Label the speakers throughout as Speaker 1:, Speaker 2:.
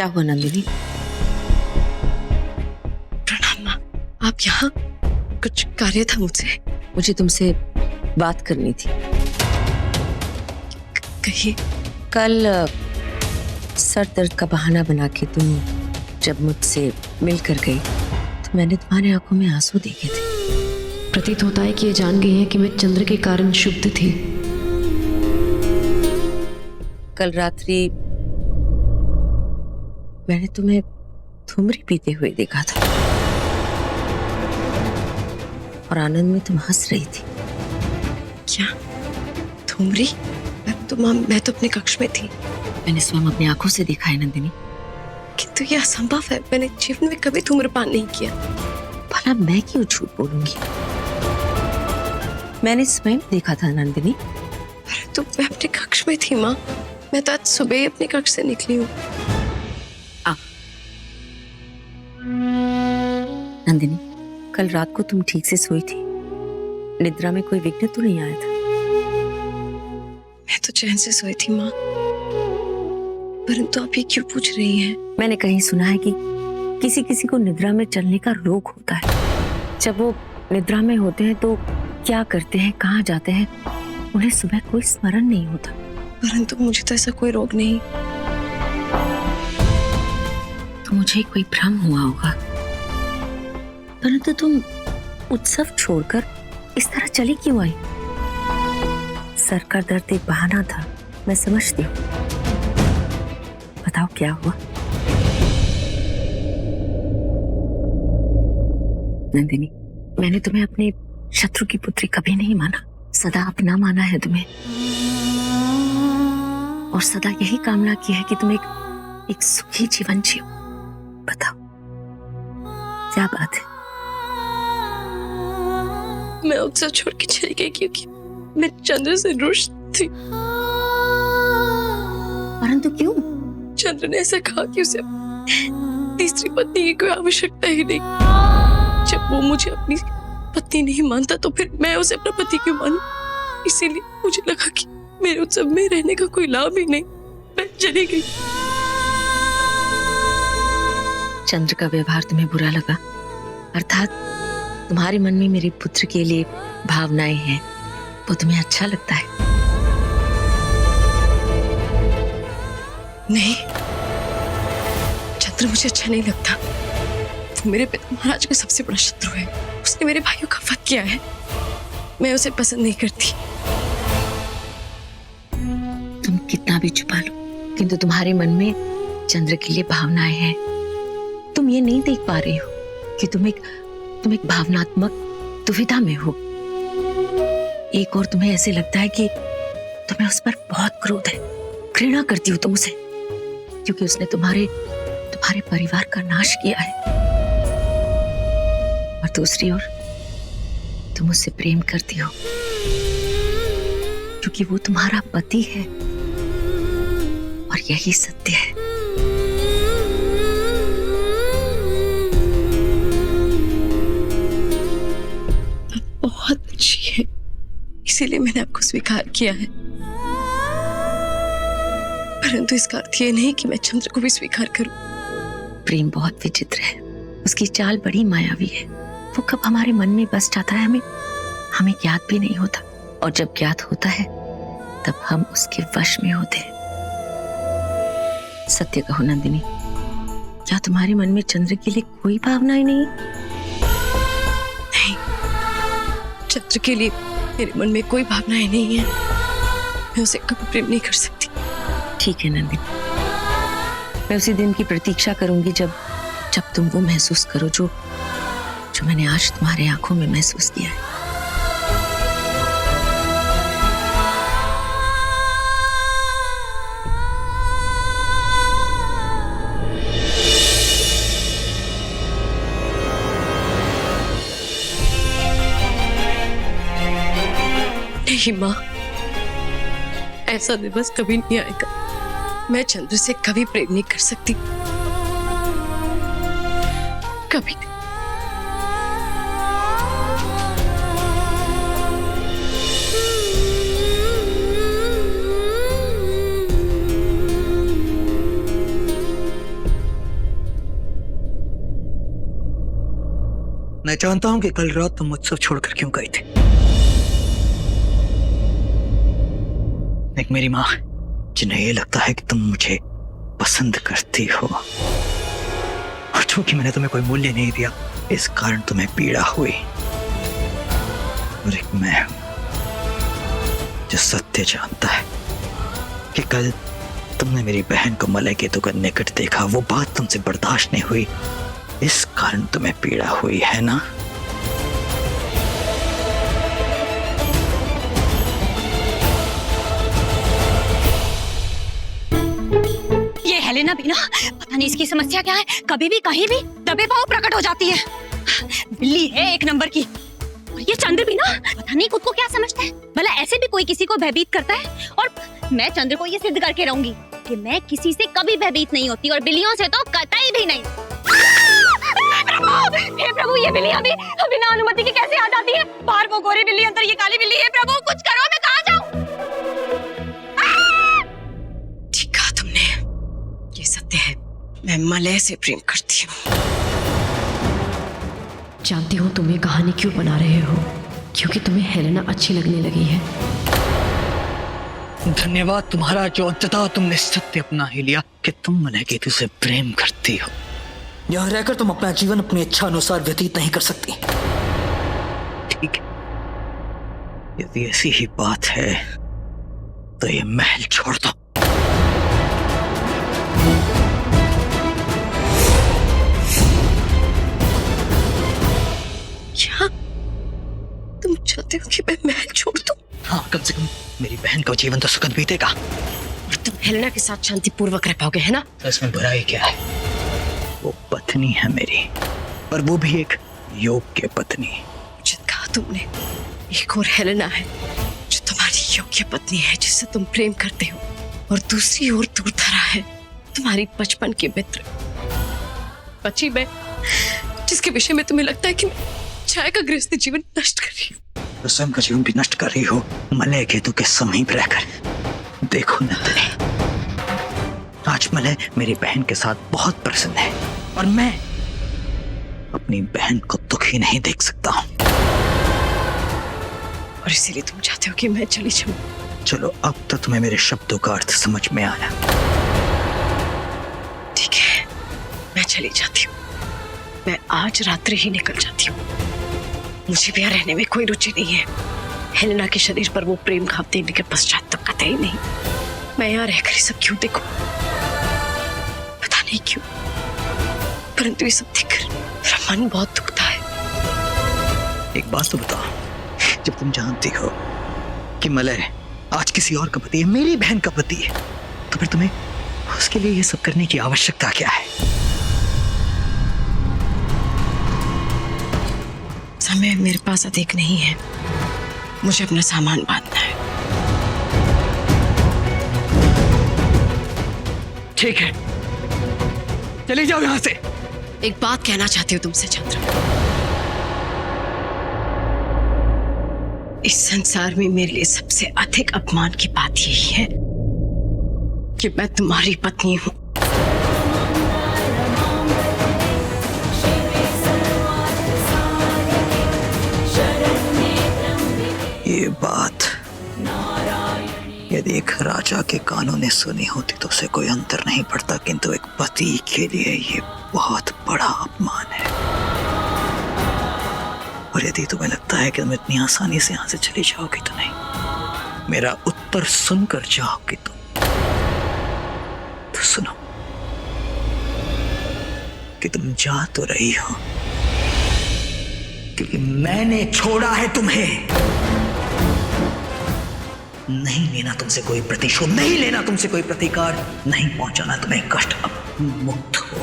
Speaker 1: क्या हुआ नंदिनी?
Speaker 2: प्रणाम माँ। आप यहाँ? कुछ कार्य था मुझसे।
Speaker 1: मुझे तुमसे बात करनी थी।
Speaker 2: कहिए।
Speaker 1: कल सर दर्द का बहाना बना के तुम जब मुझसे मिलकर गई तो मैंने तुम्हारी आंखों में आंसू देखे थे।
Speaker 3: प्रतीत होता है कि ये जान गई है कि मैं चंद्र के कारण शुद्ध थी।
Speaker 1: कल रात्रि मैंने तुम्हें थुमरी पीते हुए देखा था और आनंद में तुम हंस रही थी।
Speaker 2: क्या थुमरी? मैं तो अपने कक्ष में थी।
Speaker 1: मैंने स्वयं अपनी आंखों से देखा है नंदिनी।
Speaker 2: किंतु यह असंभव है। मैंने जीवन में कभी धूम्रपान नहीं किया।
Speaker 1: भला मैं क्यों झूठ बोलूंगी? मैंने स्वयं देखा था नंदिनी।
Speaker 2: परंतु मैं अपने कक्ष में थी माँ। मैं तो आज सुबह ही अपने कक्ष से निकली हूँ।
Speaker 1: नंदिनी, कल रात को तुम ठीक से सोई थी? निद्रा में कोई विघ्न तो नहीं आया था?
Speaker 2: मैं तो चैन से सोई थी माँ। परंतु आप ये क्यों पूछ रही हैं?
Speaker 1: मैंने कहीं सुना है कि किसी किसी को निद्रा में चलने का रोग होता है। जब वो निद्रा में होते हैं तो क्या करते हैं, कहाँ जाते हैं, उन्हें सुबह कोई स्मरण नहीं होता।
Speaker 2: परंतु मुझे तो ऐसा कोई रोग नहीं।
Speaker 1: तो मुझे कोई भ्रम हुआ होगा। परंतु तुम उत्सव छोड़कर इस तरह चली क्यों आई? सर का दर्द एक बहाना था, मैं समझती हूँ। बताओ क्या हुआ? नंदिनी, मैंने तुम्हें अपने शत्रु की पुत्री कभी नहीं माना। सदा अपना माना है तुम्हें और सदा यही कामना की है कि तुम एक सुखी जीवन जियो। बताओ क्या बात है?
Speaker 2: मैं उत्सव छोड़ के चली गई क्योंकि मैं चंद्र से रुष्ट थी।
Speaker 1: परंतु क्यों?
Speaker 2: चंद्र ने ऐसा कहा कि उसे तीसरी पत्नी की कोई आवश्यकता ही नहीं। जब वो मुझे अपनी पत्नी नहीं मानता तो फिर मैं उसे अपना पति क्यों मानूं? इसीलिए मुझे लगा कि मेरे उत्सव में रहने का कोई लाभ ही नहीं। मैं चली गई।
Speaker 1: चंद्र का व्यवहार तुम्हें बुरा लगा, अर्थात तुम्हारे मन में मेरे पुत्र के लिए भावनाएं हैं, वो तुम्हें अच्छा लगता है?
Speaker 2: नहीं, चंद्र मुझे अच्छा नहीं लगता। वो मेरे पिता महाराज का सबसे बड़ा शत्रु है। उसने मेरे भाइयों का वध किया है। मैं उसे पसंद नहीं करती।
Speaker 1: तुम कितना भी छुपा लो, किंतु तुम्हारे मन में चंद्र के लिए भावनाएं हैं। तुम ये नहीं देख पा रही हो कि तुम एक भावनात्मक दुविधा में हो। एक और तुम्हें ऐसे लगता है कि तुम्हें उस पर बहुत क्रोध है, घृणा करती हो तुम उसे, क्योंकि उसने तुम्हारे परिवार का नाश किया है। और दूसरी ओर तुम उससे प्रेम करती हो क्योंकि वो तुम्हारा पति है और यही सत्य है।
Speaker 2: बहुत अच्छी है, इसीलिए मैंने आपको स्वीकार किया है। परंतु इसका अर्थ ये नहीं कि मैं चंद्र को भी स्वीकार करूं।
Speaker 1: प्रेम बहुत विचित्र है, उसकी चाल बड़ी मायावी है। वो कब हमारे मन में बस जाता है हमें ज्ञात भी नहीं होता, और जब ज्ञात होता है तब हम उसके वश में होते हैं। सत्य कहो नंदिनी, क्या तुम्हारे मन में चंद्र के लिए कोई भावनाएं नहीं?
Speaker 2: नहीं, चंद्र के लिए मेरे मन में कोई भावनाएं नहीं है। मैं उसे कभी प्रेम नहीं कर सकती।
Speaker 1: ठीक है नंदिनी, मैं उसी दिन की प्रतीक्षा करूंगी जब तुम वो महसूस करो जो मैंने आज तुम्हारे आंखों में महसूस किया है।
Speaker 2: नहीं माँ, ऐसा दिवस कभी नहीं आएगा। मैं चंद्र से कभी प्रेम नहीं कर सकती, कभी नहीं।
Speaker 4: मैं जानता हूं कि कल रात तुम मुझसे छोड़कर क्यों गई थी। एक मेरी माँ जिन्हें ये लगता है कि तुम मुझे पसंद करती हो, और चूंकि मैंने तुम्हें कोई मूल्य नहीं दिया इस कारण तुम्हें पीड़ा हुई। और एक मैं हूं जो सत्य जानता है कि कल तुमने मेरी बहन को मलय केतु का निकट देखा, वो बात तुमसे बर्दाश्त नहीं हुई, इस कारण तुम्हें पीड़ा हुई है ना।
Speaker 5: ये हेलेना भी ना, पता नहीं इसकी समस्या क्या है, कभी भी कहीं भी दबे पांव प्रकट हो जाती है। बिल्ली है एक नंबर की। और ये चंद्र भी ना, पता नहीं खुद को क्या समझता है, भला ऐसे भी कोई किसी को भयभीत करता है। और मैं चंद्र को ये सिद्ध करके रहूंगी कि मैं किसी से कभी भयभीत नहीं होती, और बिल्लियों से तो कतई भी नहीं। हे प्रभु, ये बिल्ली अभी बिना अनुमति के कैसे आ जाती है? बाहर वो गोरी बिल्ली, अंदर ये काली बिल्ली। हे प्रभु कुछ करो, मैं कहाँ जाऊँ?
Speaker 2: ठीक कहा तुमने, ये सत्य है, मैं मलय से प्रेम करती हूँ।
Speaker 3: जानती हूँ तुम ये कहानी क्यों बना रहे हो, क्योंकि तुम्हें हेलेना अच्छी लगने लगी है।
Speaker 4: धन्यवाद तुम्हारा जो अंततः तुमने सत्य अपना ही लिया कि तुम मलय केतु से प्रेम करती हो। यहाँ रहकर तुम अपना जीवन अपनी इच्छा अनुसार व्यतीत नहीं कर सकती। ठीक है, यदि ऐसी ही बात है तो ये महल छोड़ दो।
Speaker 2: क्या तुम चाहते हो कि मैं महल छोड़ दूं?
Speaker 4: हाँ, कम से कम मेरी बहन का जीवन तो सुखद बीतेगा।
Speaker 2: और तुम हेलेना के साथ शांतिपूर्वक रह पाओगे, है ना?
Speaker 4: तो इसमें बुराई क्या है? वो पत्नी है मेरी, और वो भी एक योग्य पत्नी।
Speaker 2: उचित कहा तुमने, एक और हेलेना है जो तुम्हारी योग्य पत्नी है, जिससे तुम प्रेम करते हो, और दूसरी ओर दूरधरा है तुम्हारी बचपन की मित्र बची मैं, जिसके विषय में तुम्हें लगता है कि मैं छाया का गृहस्थी जीवन नष्ट कर रही हूँ।
Speaker 4: तो स्वयं का जीवन भी नष्ट कर रही हो मलय केतु के समीप रहकर। देखो नंदिनी, आज मलय मेरी बहन के साथ बहुत प्रसन्न है, और मैं अपनी बहन को दुखी नहीं देख सकता हूँ।
Speaker 2: और इसीलिए तुम चाहते हो कि मैं चली जाऊं?
Speaker 4: चलो, अब तो तुम्हें मेरे शब्दों का अर्थ समझ में आया।
Speaker 2: ठीक है, मैं चली जाती हूँ। मैं आज रात्रि ही निकल जाती हूँ। मुझे भी यहाँ रहने में कोई रुचि नहीं है। हेलेना के शरीर पर वो प्रेम घाव देने के पश्चात तो कतई नहीं। मैं यहाँ रहकर ये सब क्यों देखूं? पता नहीं क्यों, परंतु ये सब देखकर मेरा मन बहुत दुखता है।
Speaker 4: एक बात तो बताओ, जब तुम जानती हो कि मलय आज किसी और का पति है, मेरी बहन का पति है, तो फिर तुम्हें उसके लिए ये सब करने की आवश्यकता क्या है?
Speaker 2: समय मेरे पास अधिक नहीं है, मुझे अपना सामान बांधना है।
Speaker 4: ठीक है, चली जाओ यहां से।
Speaker 2: एक बात कहना चाहती हूँ तुमसे चंद्र, इस संसार में मेरे लिए सबसे अधिक अपमान की बात यही है कि मैं तुम्हारी पत्नी हूँ।
Speaker 4: ये बात यदि एक राजा के कानों ने सुनी होती तो उसे कोई अंतर नहीं पड़ता, किंतु एक पति के लिए ये बहुत बड़ा अपमान है। और यदि तुम्हें लगता है कि तुम इतनी आसानी से यहां से चली जाओगी तो नहीं, मेरा उत्तर सुनकर जाओगी तो सुनो कि तुम जा तो रही हो क्योंकि मैंने छोड़ा है तुम्हें। नहीं लेना तुमसे कोई प्रतिशोध, नहीं लेना तुमसे कोई प्रतिकार, नहीं पहुंचाना तुम्हें कष्ट, अब मुक्त हो।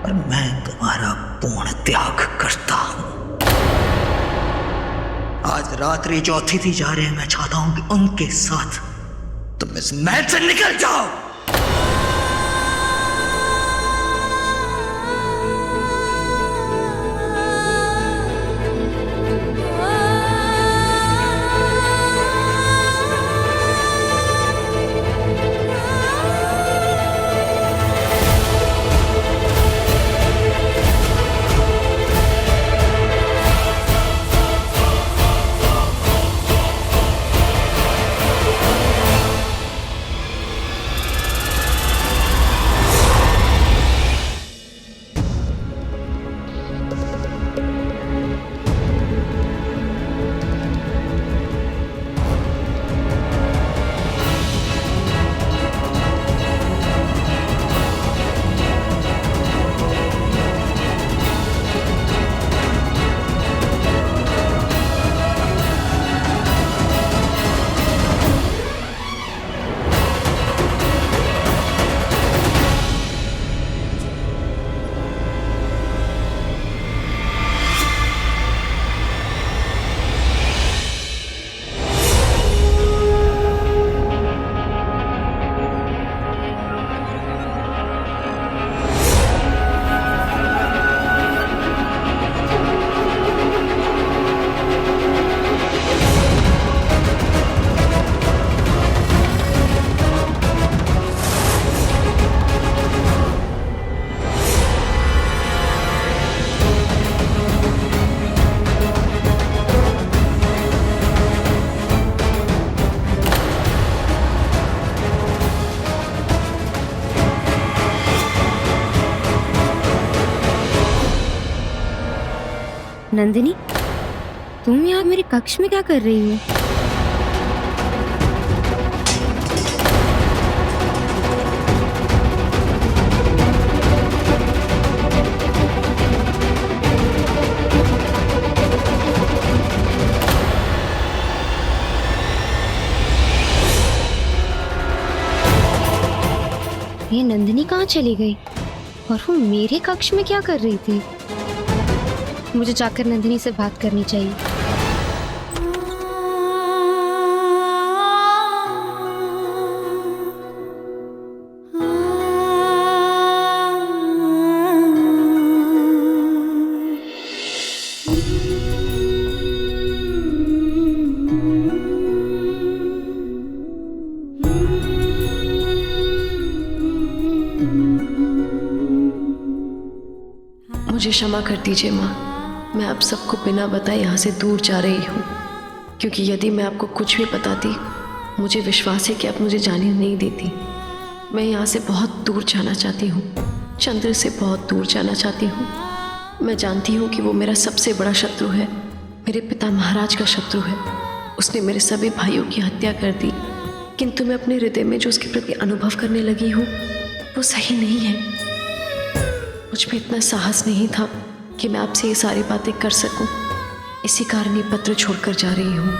Speaker 4: और मैं तुम्हारा पूर्ण त्याग करता हूं। आज रात्रि जो अतिथि जा रहे हैं, मैं चाहता हूं कि उनके साथ तुम इस महल से निकल जाओ।
Speaker 5: नंदिनी, तुम यहाँ मेरे कक्ष में क्या कर रही हो? ये नंदिनी कहाँ चली गई और वो मेरे कक्ष में क्या कर रही थी? मुझे जाकर नंदिनी से बात करनी चाहिए।
Speaker 3: मुझे क्षमा कर दीजिए माँ, मैं आप सबको बिना बताए यहाँ से दूर जा रही हूँ, क्योंकि यदि मैं आपको कुछ भी बताती, मुझे विश्वास है कि आप मुझे जाने नहीं देती। मैं यहाँ से बहुत दूर जाना चाहती हूँ, चंद्र से बहुत दूर जाना चाहती हूँ। मैं जानती हूँ कि वो मेरा सबसे बड़ा शत्रु है, मेरे पिता महाराज का शत्रु है। उसने मेरे सभी भाइयों की हत्या कर दी, किंतु मैं अपने हृदय में जो उसके प्रति अनुभव करने लगी हूँ वो सही नहीं है। मुझ में इतना साहस नहीं था कि मैं आपसे ये सारी बातें कर सकूं। इसी कारण ये पत्र छोड़कर जा रही हूँ।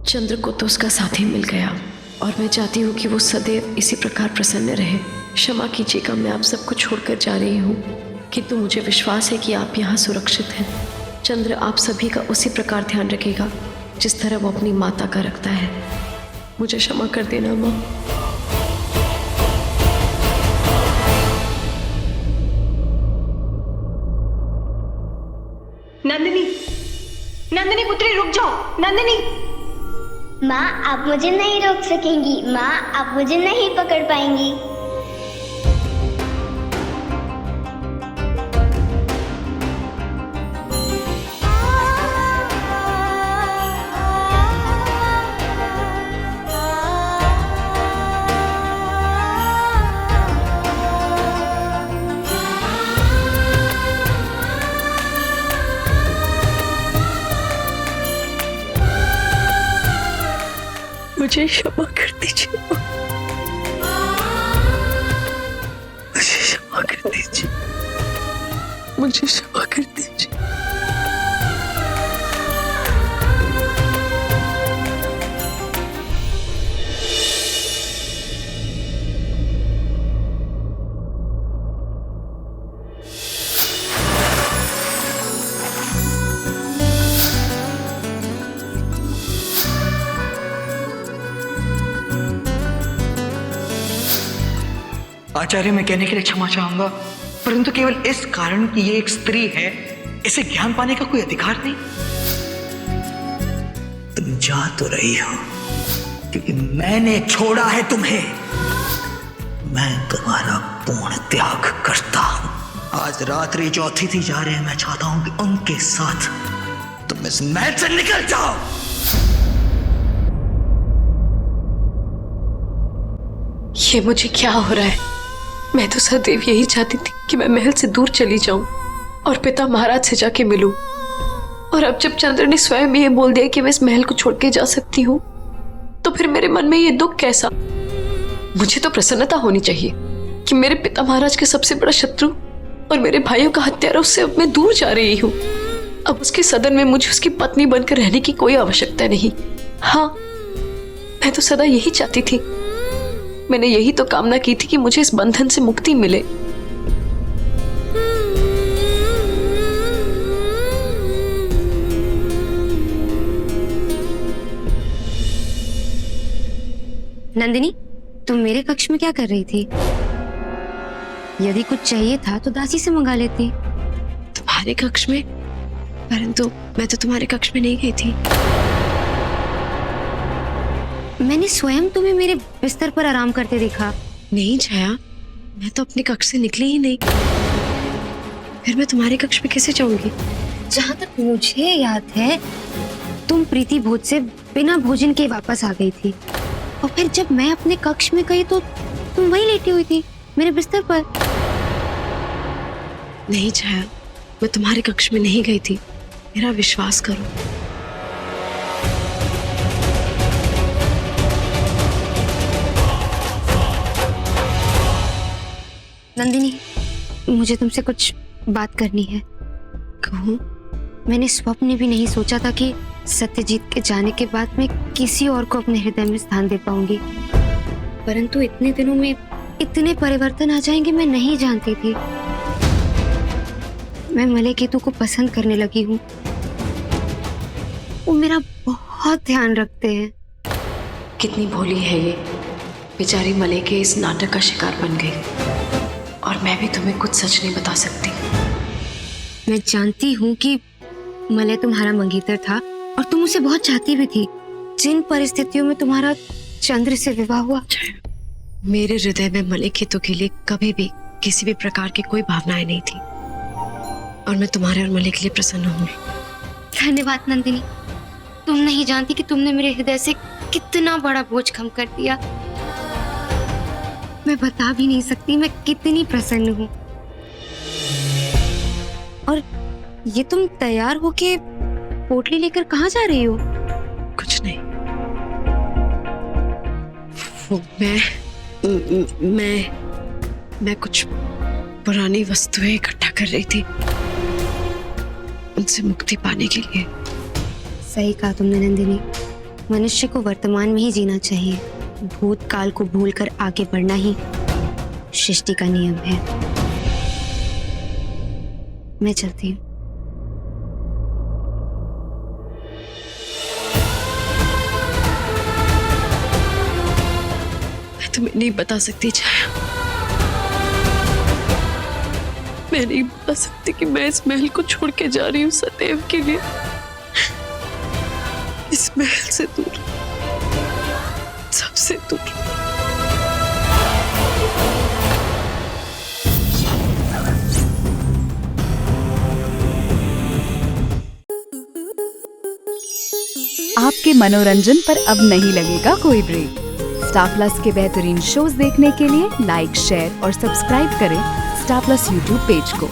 Speaker 3: चंद्र को तो उसका साथी मिल गया और मैं चाहती हूँ कि वो सदैव इसी प्रकार प्रसन्न रहे। क्षमा कीजिएगा, मैं आप सबको छोड़कर जा रही हूँ, किंतु मुझे विश्वास है कि आप यहाँ सुरक्षित हैं। चंद्र आप सभी का उसी प्रकार ध्यान रखेगा जिस तरह वो अपनी माता का रखता है। मुझे क्षमा कर देना माँ।
Speaker 5: नंदिनी, नंदिनी पुत्री रुक जाओ। नंदिनी,
Speaker 6: माँ आप मुझे नहीं रोक सकेंगी। माँ आप मुझे नहीं पकड़ पाएंगी।
Speaker 2: मुझे क्षमा कर दीजिए, मुझे क्षमा कर दीजिए, मुझे क्षमा कर दीजिए।
Speaker 4: आचार्य, मैं कहने के लिए क्षमा चाहूंगा, परंतु केवल इस कारण कि ये एक स्त्री है, इसे ज्ञान पाने का कोई अधिकार नहीं। तुम जा तो रही हो क्योंकि मैंने छोड़ा है तुम्हें। मैं तुम्हारा पूर्ण त्याग करता हूं। आज रात्रि जो अतिथि जा रहे हैं, मैं चाहता हूं कि उनके साथ तुम इस महल से निकल जाओ।
Speaker 2: ये मुझे क्या हो रहा है? मैं तो सदैव यही चाहती थी कि मैं महल से दूर चली जाऊं और पिता महाराज से जाके मिलूं। और अब जब चंद्र ने स्वयं ये बोल दिया कि मैं इस महल को छोड़ के जा सकती हूँ, तो फिर मेरे मन में ये दुख कैसा? मुझे तो प्रसन्नता होनी चाहिए कि मेरे पिता महाराज के सबसे बड़ा शत्रु और मेरे भाइयों का हत्यारा, उससे अब मैं दूर जा रही हूँ। अब उसके सदन में मुझे उसकी पत्नी बनकर रहने की कोई आवश्यकता नहीं। हाँ, मैं तो सदा यही चाहती थी, मैंने यही तो कामना की थी कि मुझे इस बंधन से मुक्ति मिले।
Speaker 5: नंदिनी, तुम मेरे कक्ष में क्या कर रही थी? यदि कुछ चाहिए था तो दासी से मंगा लेती।
Speaker 2: तुम्हारे कक्ष में? परंतु मैं तो तुम्हारे कक्ष में नहीं गई थी।
Speaker 5: मैंने स्वयं तुम्हें मेरे बिस्तर पर आराम करते देखा।
Speaker 2: नहीं छाया, मैं तो अपने कक्ष से निकली ही नहीं।
Speaker 3: फिर मैं तुम्हारे कक्ष में कैसे जाऊंगी?
Speaker 7: जहाँ तक मुझे याद है तुम प्रीति भोज से बिना भोजन के वापस आ गई थी, और फिर जब मैं अपने कक्ष में गई तो तुम वहीं लेटी हुई थी मेरे बिस्तर पर।
Speaker 3: नहीं छाया, मैं तुम्हारे कक्ष में नहीं गई थी, मेरा विश्वास करो।
Speaker 7: नंदिनी, मुझे तुमसे कुछ बात करनी है।
Speaker 3: कहूँ?
Speaker 7: मैंने स्वप्न में भी नहीं सोचा था कि सत्यजीत के जाने के बाद मैं किसी और को अपने हृदय में स्थान दे पाऊंगी, परंतु इतने दिनों में इतने परिवर्तन आ जाएंगे मैं नहीं जानती थी। मैं मलय केतु को पसंद करने लगी हूँ। वो मेरा बहुत ध्यान रखते हैं।
Speaker 3: कितनी भोली है ये, बेचारी मलय के इस नाटक का शिकार बन गई, और मैं भी तुम्हें कुछ सच नहीं बता सकती।
Speaker 7: मैं जानती हूँ कि मलय तुम्हारा मंगेतर था और तुम उसे बहुत चाहती भी थी। जिन परिस्थितियों में तुम्हारा चंद्र से विवाह हुआ,
Speaker 3: मेरे हृदय में मलय केतु के लिए कभी भी किसी भी प्रकार की कोई भावनाएं नहीं थी, और मैं तुम्हारे और मलय के लिए प्रसन्न हूँ।
Speaker 7: धन्यवाद नंदिनी। तुम नहीं जानती कि तुमने मेरे हृदय से कितना बड़ा बोझ कम कर दिया। मैं बता भी नहीं सकती मैं कितनी प्रसन्न हूँ। और ये तुम तैयार होके पोटली लेकर कहाँ जा रही हो?
Speaker 3: कुछ नहीं, वो मैं कुछ पुरानी वस्तुएं इकट्ठा कर रही थी, उनसे मुक्ति पाने के लिए।
Speaker 7: सही कहा तुमने नंदिनी, मनुष्य को वर्तमान में ही जीना चाहिए। भूतकाल को भूलकर आगे बढ़ना ही सृष्टि का नियम है। मैं चलती हूँ।
Speaker 3: मैं तुम्हें नहीं बता सकती छाया, मैं नहीं बता सकती कि मैं इस महल को छोड़ के जा रही हूँ सदैव के लिए, इस महल से दूर, सबसे दूर।
Speaker 8: आपके मनोरंजन पर अब नहीं लगेगा कोई ब्रेक। स्टार प्लस के बेहतरीन शोज देखने के लिए लाइक, शेयर और सब्सक्राइब करें स्टार प्लस यूट्यूब पेज को।